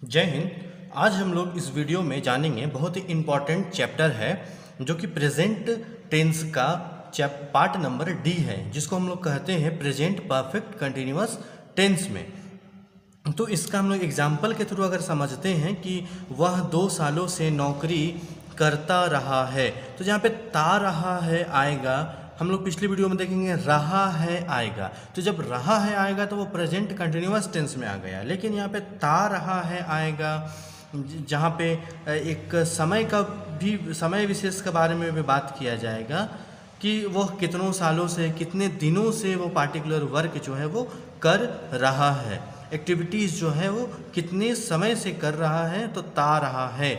जय हिंद। आज हम लोग इस वीडियो में जानेंगे बहुत ही इम्पॉर्टेंट चैप्टर है जो कि प्रेजेंट टेंस का पार्ट नंबर डी है, जिसको हम लोग कहते हैं प्रेजेंट परफेक्ट कंटिन्यूअस टेंस में। तो इसका हम लोग एग्जाम्पल के थ्रू अगर समझते हैं कि वह 2 सालों से नौकरी करता रहा है, तो जहाँ पे ता रहा है आएगा, हम लोग पिछली वीडियो में देखेंगे रहा है आएगा। तो जब रहा है आएगा तो वो प्रेजेंट कंटिन्यूअस टेंस में आ गया, लेकिन यहाँ पे ता रहा है आएगा जहाँ पे एक समय का भी, समय विशेष के बारे में भी बात किया जाएगा कि वह कितनों सालों से, कितने दिनों से वो पार्टिकुलर वर्क जो है वो कर रहा है, एक्टिविटीज़ जो है वो कितने समय से कर रहा है। तो ता रहा है,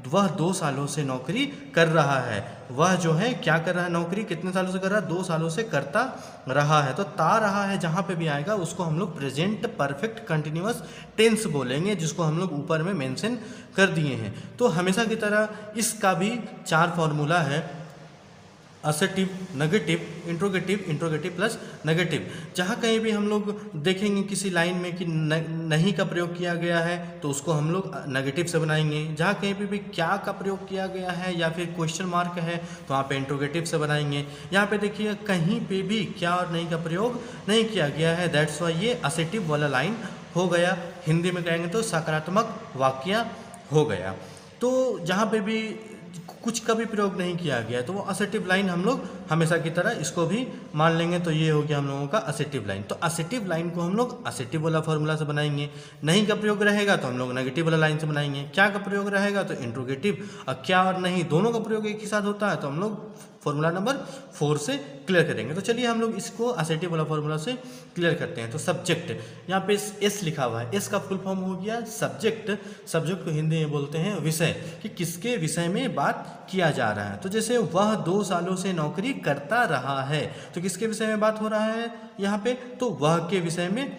वह 2 सालों से नौकरी कर रहा है। वह जो है क्या कर रहा है, नौकरी कितने सालों से कर रहा है, 2 सालों से करता रहा है। तो ता रहा है जहाँ पे भी आएगा उसको हम लोग प्रेजेंट परफेक्ट कंटिन्यूअस टेंस बोलेंगे, जिसको हम लोग ऊपर में मेंशन कर दिए हैं। तो हमेशा की तरह इसका भी 4 फॉर्मूला है, assertive, negative, interrogative, interrogative plus negative. जहाँ कहीं भी हम लोग देखेंगे किसी लाइन में कि नहीं का प्रयोग किया गया है तो उसको हम लोग नेगेटिव से बनाएंगे। जहाँ कहीं पे भी क्या का प्रयोग किया गया है या फिर क्वेश्चन मार्क है तो वहाँ पे इंट्रोगेटिव से बनाएंगे। यहाँ पे देखिए कहीं पे भी क्या और नहीं का प्रयोग नहीं किया गया है, दैट्स वाई ये असर्टिव वाला लाइन हो गया। हिंदी में कहेंगे तो सकारात्मक वाक्य हो गया। तो जहाँ पे भी कुछ का भी प्रयोग नहीं किया गया तो वो असर्टिव लाइन हम लोग हमेशा की तरह इसको भी मान लेंगे। तो ये हो गया हम लोगों का असर्टिव लाइन। तो असर्टिव लाइन को हम लोग असर्टिव वाला फॉर्मूला से बनाएंगे। नहीं का प्रयोग रहेगा तो हम लोग नेगेटिव वाला लाइन से बनाएंगे। क्या का प्रयोग रहेगा तो इंट्रोगेटिव। और क्या और नहीं दोनों का प्रयोग एक ही साथ होता है तो हम लोग फॉर्मूला नंबर 4 से क्लियर करेंगे। तो चलिए हम लोग इसको असर्टिव वाला फॉर्मूला से क्लियर करते हैं। तो सब्जेक्ट, यहाँ पे एस लिखा हुआ है, एस का फुल फॉर्म हो गया सब्जेक्ट। सब्जेक्ट को हिंदी में बोलते हैं विषय, कि किसके विषय में बात किया जा रहा है। तो जैसे वह 2 सालों से नौकरी करता रहा है, तो किसके विषय में बात हो रहा है यहाँ पे, तो वह के विषय में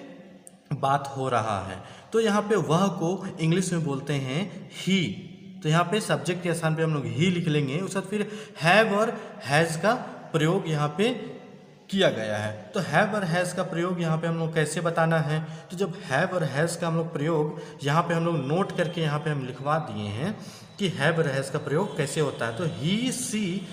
बात हो रहा है। तो यहाँ पे वह को इंग्लिश में बोलते हैं ही। तो यहाँ पे सब्जेक्ट के स्थान पे हम लोग ही लिख लेंगे। उसके बाद फिर हैव और हैज़ का प्रयोग यहाँ पे किया गया है। तो हैव और हैज़ का प्रयोग यहाँ पे हम लोग कैसे बताना है, तो जब हैव और हैज़ का हम लोग प्रयोग यहाँ पे हम लोग नोट करके यहाँ पे हम लिखवा दिए हैं कि हैव और हैज़ का प्रयोग कैसे होता है। तो ही, सी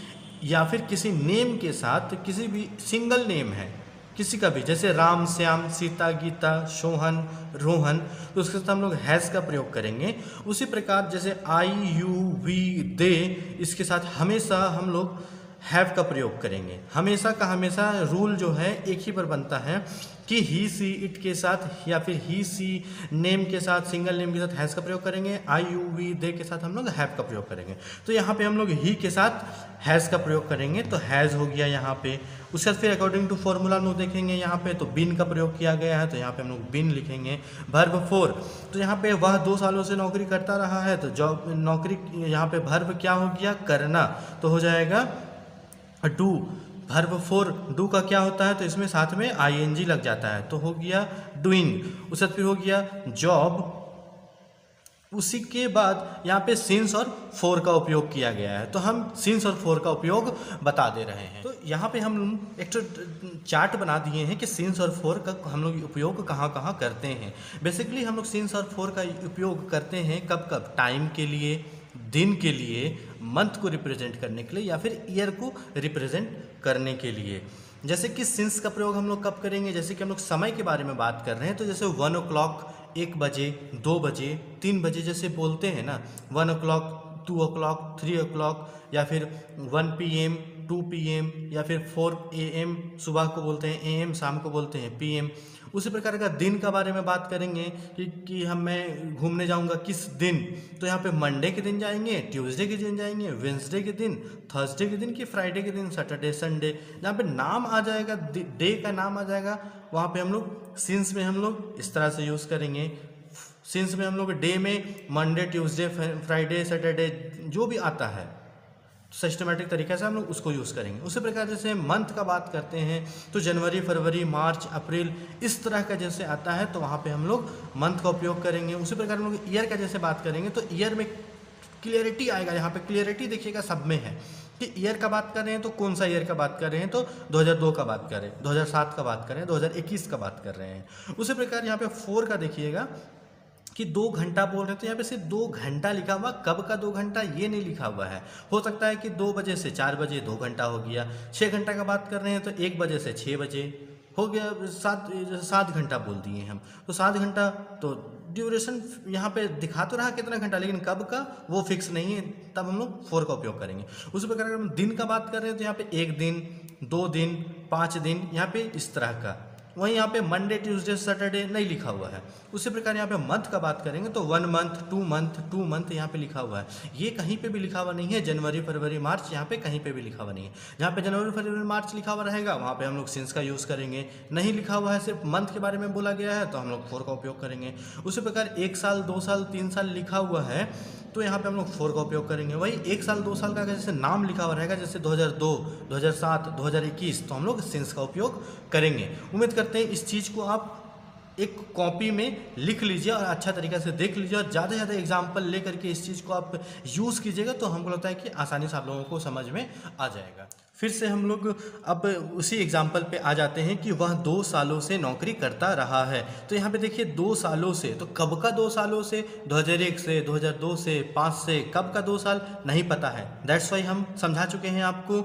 या फिर किसी नेम के साथ, किसी भी सिंगल नेम है किसी का भी, जैसे राम, श्याम, सीता, गीता, सोहन, रोहन, तो उसके साथ हम लोग हैज़ का प्रयोग करेंगे। उसी प्रकार जैसे आई, यू, वी, दे, इसके साथ हमेशा हम लोग हैव का प्रयोग करेंगे। हमेशा का हमेशा रूल जो है एक ही पर बनता है कि ही, सी, इट के साथ या फिर ही, सी नेम के साथ, सिंगल नेम के साथ हैज़ का प्रयोग करेंगे। आई, यू, वी, दे के साथ हम लोग हैव का प्रयोग करेंगे। तो यहाँ पे हम लोग ही के साथ हैज़ का प्रयोग करेंगे, तो हैज़ हो गया यहाँ पे। उसके बाद फिर अकॉर्डिंग टू फॉर्मूला हम लोग देखेंगे यहाँ पे, तो बिन का प्रयोग किया गया है तो यहाँ पे हम लोग बिन लिखेंगे। वर्ब 4, तो यहाँ पे वह 2 सालों से नौकरी करता रहा है, तो जॉब नौकरी, यहाँ पे वर्ब क्या हो गया, करना, तो हो जाएगा डू। वर्ब 4 डू का क्या होता है, तो इसमें साथ में आईएनजी लग जाता है तो हो गया डूइंग। उसके बाद फिर हो गया जॉब। उसी के बाद यहाँ पे सिंस और फोर का उपयोग किया गया है, तो हम सिंस और फोर का उपयोग बता दे रहे हैं। तो यहाँ पे हम एक तो चार्ट बना दिए हैं कि सिंस और फोर का हम लोग उपयोग कहाँ कहाँ करते हैं। बेसिकली हम लोग सिंस और फोर का उपयोग करते हैं कब कब, टाइम के लिए, दिन के लिए, मंथ को रिप्रेजेंट करने के लिए या फिर ईयर को रिप्रेजेंट करने के लिए। जैसे कि सिंस का प्रयोग हम लोग कब करेंगे, जैसे कि हम लोग समय के बारे में बात कर रहे हैं तो जैसे 1 o'clock, 1 बजे, 2 बजे, 3 बजे जैसे बोलते हैं ना, 1 o'clock, 2 o'clock, 3 o'clock या फिर 1 PM, 2 PM या फिर 4 AM सुबह को बोलते हैं, AM शाम को बोलते हैं PM। उसी प्रकार का दिन का बारे में बात करेंगे कि मैं घूमने जाऊंगा किस दिन, तो यहाँ पे मंडे के दिन जाएंगे, ट्यूसडे के दिन जाएंगे, वेंसडे के दिन, थर्सडे के दिन, कि फ्राइडे के दिन, सैटरडे, संडे। जहाँ पे नाम आ जाएगा, डे का नाम आ जाएगा, वहाँ पे हम लोग सिंस में हम लोग इस तरह से यूज़ करेंगे। सिंस में हम लोग डे में मंडे, ट्यूसडे, फ्राइडे, सैटरडे जो भी आता है सिस्टमेटिक तरीके से हम लोग उसको यूज़ करेंगे। उसी प्रकार जैसे मंथ का बात करते हैं तो जनवरी, फरवरी, मार्च, अप्रैल इस तरह का जैसे आता है तो वहाँ पे हम लोग मंथ का उपयोग करेंगे। उसी प्रकार हम लोग ईयर का जैसे बात करेंगे तो ईयर में क्लियरिटी आएगा। यहाँ पे क्लियरिटी देखिएगा सब में है कि ईयर का बात कर रहे हैं तो कौन सा ईयर का बात कर रहे हैं, तो 2002 का बात करें, 2007 का बात करें, 2021 का बात कर रहे हैं। उसी प्रकार यहाँ पे 4 का देखिएगा कि 2 घंटा बोल रहे हैं, तो यहाँ पे सिर्फ 2 घंटा लिखा हुआ, कब का 2 घंटा ये नहीं लिखा हुआ है। हो सकता है कि 2 बजे से 4 बजे 2 घंटा हो गया, 6 घंटा का बात कर रहे हैं तो 1 बजे से 6 बजे हो गया, 7 घंटा बोल दिए हम, तो 7 घंटा तो ड्यूरेशन यहाँ पे दिखा तो रहा कितना घंटा, लेकिन कब का वो फिक्स नहीं है, तब हम लोग फॉर का उपयोग करेंगे। उसी प्रकार अगर हम दिन का बात कर रहे हैं तो यहाँ पे 1 दिन, 2 दिन, 5 दिन, यहाँ पे इस तरह का। वहीं यहाँ पे मंडे ट्यूसडे सैटरडे नहीं लिखा हुआ है। उसी प्रकार यहाँ पे मंथ का बात करेंगे तो 1 मंथ, 2 मंथ यहाँ पे लिखा हुआ है। ये कहीं पे भी लिखा हुआ नहीं है जनवरी फरवरी मार्च, यहाँ पे कहीं पे भी लिखा हुआ नहीं है। जहाँ पे जनवरी फरवरी मार्च लिखा हुआ रहेगा वहाँ पे हम लोग सिंस का यूज़ करेंगे। नहीं लिखा हुआ है, सिर्फ मंथ के बारे में बोला गया है तो हम लोग फॉर का उपयोग करेंगे। उसी प्रकार 1 साल 2 साल 3 साल लिखा हुआ है तो यहाँ पे हम लोग फॉर का उपयोग करेंगे। वही 1 साल 2 साल का जैसे नाम लिखा हुआ रहेगा, जैसे 2002, 2007, 2021, तो हम लोग सिंस का उपयोग करेंगे। उम्मीद करते हैं इस चीज़ को आप एक कॉपी में लिख लीजिए और अच्छा तरीक़े से देख लीजिए और ज़्यादा से ज़्यादा एग्जाम्पल ले करके इस चीज़ को आप यूज़ कीजिएगा, तो हमको लगता है कि आसानी से आप लोगों को समझ में आ जाएगा। फिर से हम लोग अब उसी एग्जाम्पल पे आ जाते हैं कि वह 2 सालों से नौकरी करता रहा है। तो यहाँ पे देखिए 2 सालों से, तो कब का 2 सालों से, 2001 से, 2002 से, 5 से, कब का 2 साल नहीं पता है। दैट्स वाई हम समझा चुके हैं आपको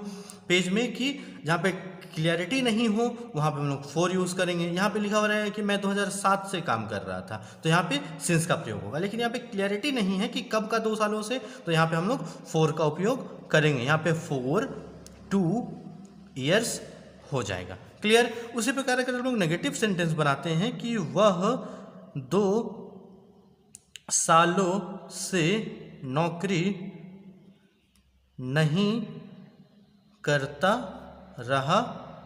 पेज में कि जहाँ पे क्लियरिटी नहीं हो वहाँ पे हम लोग फॉर यूज़ करेंगे। यहाँ पे लिखा हो रहा है कि मैं 2007 से काम कर रहा था, तो यहाँ पे सिंस का प्रयोग होगा। लेकिन यहाँ पे क्लियरिटी नहीं है कि कब का 2 सालों से, तो यहाँ पे हम लोग फॉर का उपयोग करेंगे। यहाँ पे 4 2 ईयर्स हो जाएगा। क्लियर। उसी प्रकार अगर हम लोग नेगेटिव सेंटेंस बनाते हैं कि वह 2 सालों से नौकरी नहीं करता रहा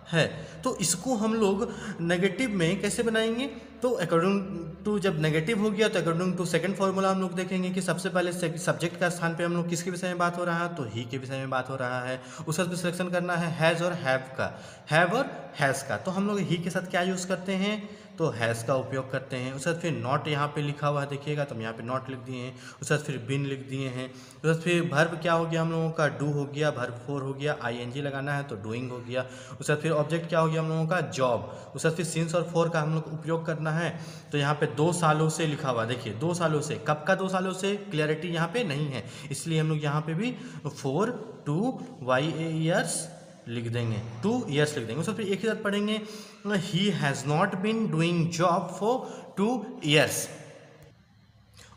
है, तो इसको हम लोग नेगेटिव में कैसे बनाएंगे? तो अकॉर्डिंग टू, जब नेगेटिव हो गया तो अकॉर्डिंग टू सेकंड फॉर्मूला हम लोग देखेंगे कि सबसे पहले सब्जेक्ट का स्थान पे हम लोग किसके विषय में बात हो रहा है, तो ही के विषय में बात हो रहा है। उसका भी सिलेक्शन करना है हैज़ और हैव का, हैव और हैज़ का। तो हम लोग ही के साथ क्या यूज़ करते हैं, तो हैज़ का उपयोग करते हैं। उसके बाद फिर नॉट यहाँ पे लिखा हुआ है देखिएगा, तो हम यहाँ पे नॉट लिख दिए हैं। उसके बाद फिर बिन लिख दिए हैं। उसके बाद फिर भर्ब क्या हो गया हम लोगों का, डू हो गया, भर्ब 4 हो गया, आईएनजी लगाना है तो डूइंग हो गया। उसके बाद फिर ऑब्जेक्ट क्या हो गया हम लोगों का, जॉब। उसके बाद फिर सिंस और फॉर का हम लोग उपयोग करना है। तो यहाँ पे 2 सालों से लिखा हुआ, देखिए 2 सालों से, कब का 2 सालों से, क्लियरिटी यहाँ पे नहीं है, इसलिए हम लोग यहाँ पे भी 4 2 ईयर्स लिख देंगे, 2 ईयर्स लिख देंगे। उसको फिर एक ही साथ पढ़ेंगे, he has not been doing job for 2 years.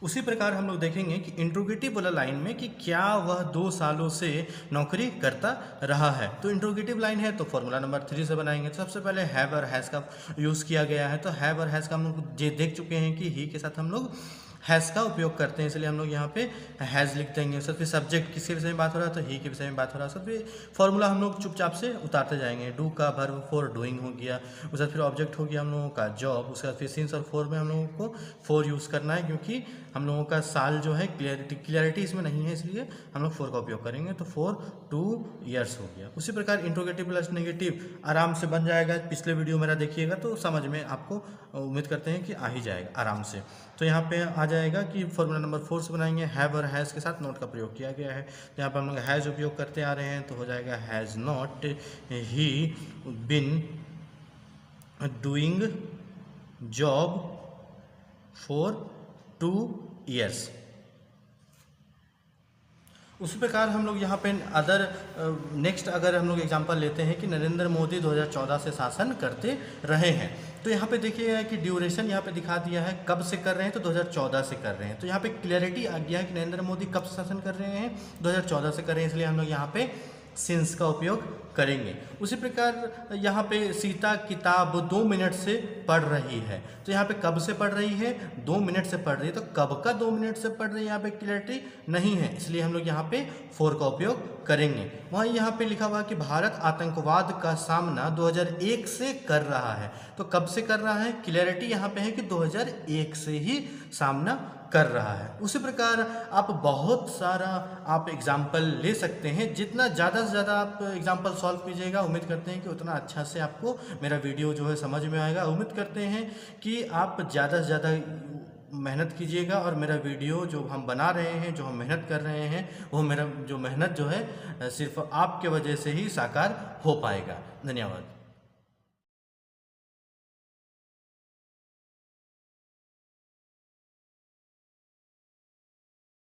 उसी प्रकार हम लोग देखेंगे कि इंट्रोगेटिव वाला लाइन में कि क्या वह 2 सालों से नौकरी करता रहा है। तो इंट्रोगेटिव लाइन है तो फॉर्मूला नंबर 3 से बनाएंगे। तो सबसे पहले हैव और हैज़ का यूज़ किया गया है। तो हैव और हैज़ का हम लोग देख चुके हैं कि ही के साथ हम लोग हैज़ का उपयोग करते हैं, इसलिए हम लोग यहाँ पे हैज़ लिख देंगे। सर फिर सब्जेक्ट किसके विषय में बात हो रहा है, तो ही के विषय में बात हो रहा है। सर फिर फॉर्मूला हम लोग चुपचाप से उतारते जाएंगे। डू का वर्ब 4 डूइंग हो गया। उसके बाद फिर ऑब्जेक्ट हो गया हम लोगों का जॉब। उसके बाद फिर सिंस और 4 में हम लोगों को 4 यूज़ करना है, क्योंकि हम लोगों का साल जो है क्लियरिटी इसमें नहीं है, इसलिए हम लोग 4 का उपयोग करेंगे। तो 4 2 ईयर्स हो गया। उसी प्रकार इंट्रोगेटिव प्लस नेगेटिव आराम से बन जाएगा। पिछले वीडियो मेरा देखिएगा तो समझ में आपको उम्मीद करते हैं कि आ ही जाएगा आराम से। तो यहाँ पे आ जाएगा कि फॉर्मूला नंबर 4 से बनाएंगे। हैव और हैज़ के साथ नॉट का प्रयोग किया गया है। तो यहाँ पर हम लोग हैज़ उपयोग करते आ रहे हैं, तो हो जाएगा has not he been doing job for 2 years. उसी प्रकार हम लोग यहाँ पे अदर नेक्स्ट अगर हम लोग एग्जांपल लेते हैं कि नरेंद्र मोदी 2014 से शासन करते रहे हैं। तो यहाँ पे देखिए कि ड्यूरेशन यहाँ पे दिखा दिया है, कब से कर रहे हैं, तो 2014 से कर रहे हैं। तो यहाँ पे क्लियरिटी आ गया है कि नरेंद्र मोदी कब शासन कर रहे हैं, 2014 से कर रहे हैं, इसलिए हम लोग यहाँ पे सिंस का उपयोग करेंगे। उसी प्रकार यहाँ पे सीता किताब 2 मिनट से पढ़ रही है। तो यहाँ पे कब से पढ़ रही है, 2 मिनट से पढ़ रही है। तो कब का 2 मिनट से पढ़ रही है, यहाँ पे क्लियरिटी नहीं है, इसलिए हम लोग यहाँ पे 4 का उपयोग करेंगे। वहाँ यहाँ पे लिखा हुआ कि भारत आतंकवाद का सामना 2001 से कर रहा है। तो कब से कर रहा है, क्लियरिटी यहाँ पे है कि 2001 से ही सामना कर रहा है। उसी प्रकार आप बहुत सारा आप एग्जाम्पल ले सकते हैं। जितना ज़्यादा से ज़्यादा आप एग्जाम्पल सॉल्व कीजिएगा, उम्मीद करते हैं कि उतना अच्छा से आपको मेरा वीडियो जो है समझ में आएगा। उम्मीद करते हैं कि आप ज़्यादा से ज़्यादा मेहनत कीजिएगा और मेरा वीडियो जो हम बना रहे हैं, जो हम मेहनत कर रहे हैं, वो मेरा जो मेहनत जो है सिर्फ आपके वजह से ही साकार हो पाएगा। धन्यवाद।